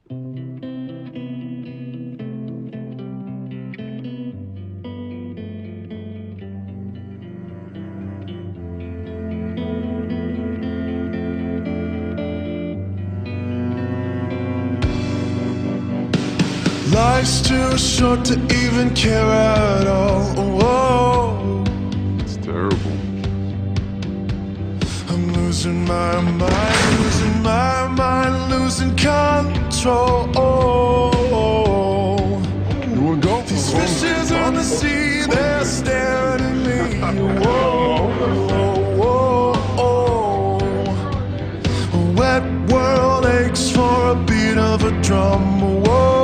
Life's too short to even care at all. Whoa. It's terrible. I'm losing my mind, losing my mind, losing control. You wanna go? These fishes in the sea, they're staring at me. Whoa, whoa, whoa. A wet world aches for a beat of a drum. Whoa.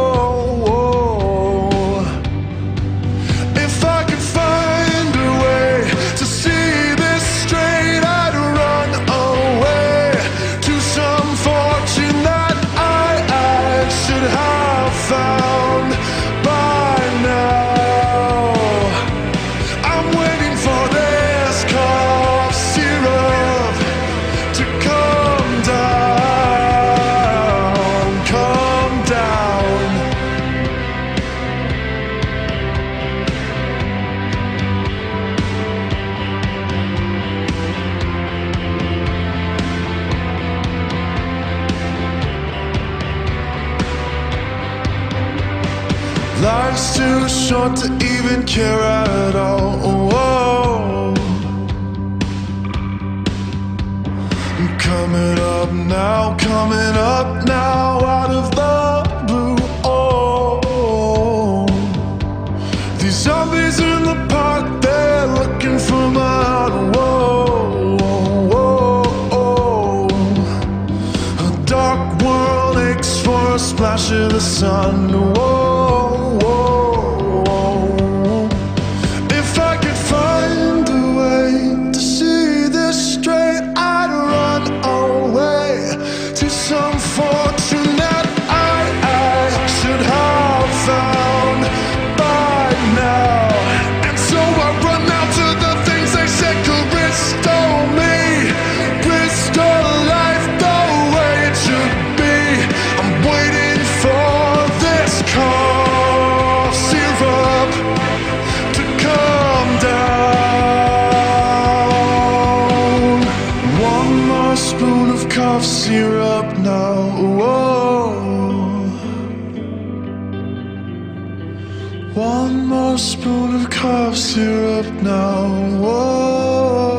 Found by now, I'm waiting for this cough syrup to come down, come down. Life's too short to even care at all. Whoa. I'm coming up now, out of the blue. Oh, these zombies in the park, they're looking for my heart. Whoa, whoa, whoa. A dark world aches for a splash of the sun. Whoa. Some fortune that I should have found by now. And so I run out to the things they said could restore me, restore life the way it should be. I'm waiting for this cough syrup to come down. One more spoon of cough syrup now. Whoa. One more spoon of cough syrup now. Whoa.